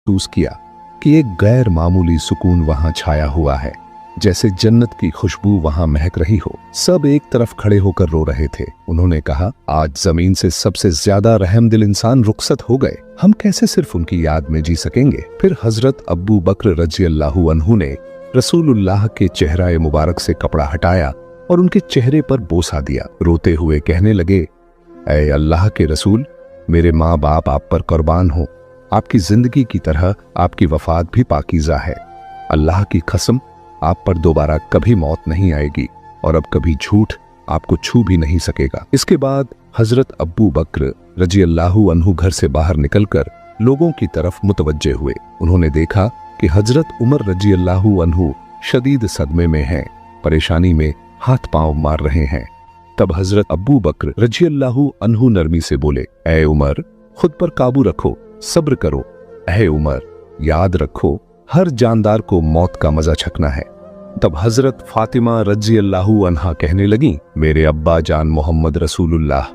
महसूस किया कि एक गैर मामूली सुकून वहां छाया हुआ है, जैसे जन्नत की खुशबू वहां महक रही हो। सब एक तरफ खड़े होकर रो रहे थे। उन्होंने कहा, आज जमीन से सबसे ज्यादा रहमदिल इंसान रुखसत हो गए, हम कैसे सिर्फ उनकी याद में जी सकेंगे। फिर हजरत अब्बू बकर रज़ियल्लाहु अन्हु ने रसूलुल्लाह के चेहरा मुबारक से कपड़ा हटाया और उनके चेहरे पर बोसा दिया। रोते हुए कहने लगे, ऐ अल्लाह के रसूल, मेरे माँ बाप आप पर कुर्बान हो। आपकी जिंदगी की तरह आपकी वफात भी पाकीज़ा है। अल्लाह की कसम, आप पर दोबारा कभी मौत नहीं आएगी और अब कभी झूठ आपको छू भी नहीं सकेगा। इसके बाद हजरत अब्बू बकर रज़ियल्लाहु अन्हु घर से बाहर निकलकर लोगों की तरफ मुतवज्जे हुए। उन्होंने देखा कि हजरत उमर रज़ियल्लाहु अन्हु शदीद सदमे में हैं, परेशानी में हाथ पांव मार रहे हैं। तब हजरत अब्बू बकर रज़ियल्लाहु अन्हु नरमी से बोले, ऐ उमर, खुद पर काबू रखो, सब्र करो। ऐ उमर, याद रखो, हर जानदार को मौत का मजा चखना है। तब हजरत फातिमा रज़ियल्लाहु अन्हा कहने लगी, मेरे अब्बा जान मोहम्मद रसूलुल्लाह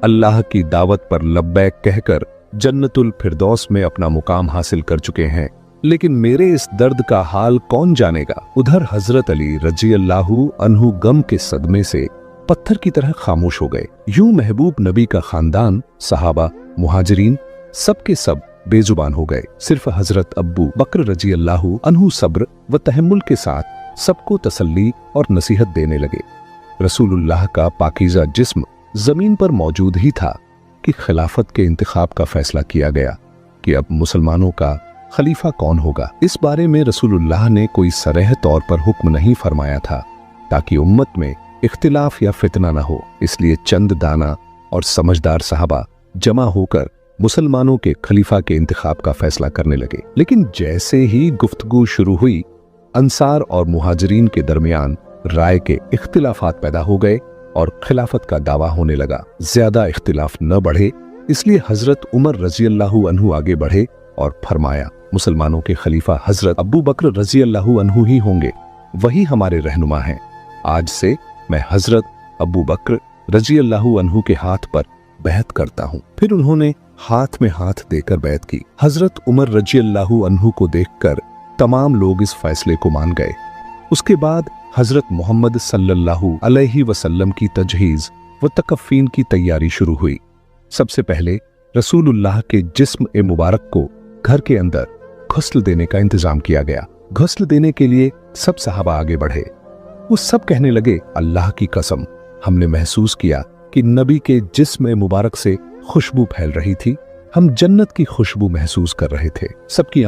अल्लाह की दावत पर लब्बैक कहकर जन्नतुल फिरदौस में अपना मुकाम हासिल कर चुके हैं, लेकिन मेरे इस दर्द का हाल कौन जानेगा। उधर हजरत अली रज़ियल्लाहु अन्हु गम के सदमे से पत्थर की तरह खामोश हो गए। यूं महबूब नबी का खानदान, सहाबा, मुहाजिरीन सबके सब बेजुबान हो गए। सिर्फ हजरत अब्बू बकर रज़ियल्लाहु अन्हु सब्र व तहम्मुल के साथ सबको तसल्ली और नसीहत देने लगे। रसूलुल्लाह का पाकीज़ा जिस्म जमीन पर मौजूद ही था कि खिलाफत के इंतखाब का फैसला किया गया कि अब मुसलमानों का खलीफा कौन होगा। इस बारे में रसूलुल्लाह ने कोई सरेह तौर पर हुक्म नहीं फरमाया था, ताकि उम्मत में इख्तिलाफ या फितना न हो। इसलिए चंद दाना और समझदार सहाबा जमा होकर मुसलमानों के खलीफा के इंतखाब का फैसला करने लगे। लेकिन जैसे ही गुफ्तगू शुरू हुई, अंसार और मुहाजिरीन के दरमियान राय के इख्तिलाफात पैदा हो गए और खिलाफत का दावा होने लगा। ज्यादा इख्तिलाफ न बढ़े, इसलिए हजरत उमर रज़ियल्लाहु अन्हु आगे बढ़े और फरमाया, मुसलमानों के खलीफा हजरत अब्बू बकर रज़ियल्लाहु अन्हु ही होंगे, वही हमारे रहनुमा हैं। आज से मैं हजरत अब्बू बकर रज़ियल्लाहु अन्हु के हाथ पर बैत करता हूँ। फिर उन्होंने हाथ में हाथ देकर बैत की। हजरत उमर रज़ियल्लाहु अन्हु को देखकर तमाम लोग इस फैसले को मान गए। उसके बाद हजरत मोहम्मद सल्लल्लाहु अलैहि वसल्लम की तजहीज व तकफ़ीन की तैयारी शुरू हुई। सबसे पहले रसूलुल्लाह के जिस्म ए मुबारक को घर के अंदर गुस्ल देने का इंतजाम किया गया। गुस्ल देने के लिए सब सहाबा आगे बढ़े। वो सब कहने लगे, अल्लाह की कसम, हमने महसूस किया कि नबी के जिस्म मुबारक से खुशबू फैल रही थी। हम जन्नत की खुशबू महसूस कर रहे थे। सबकी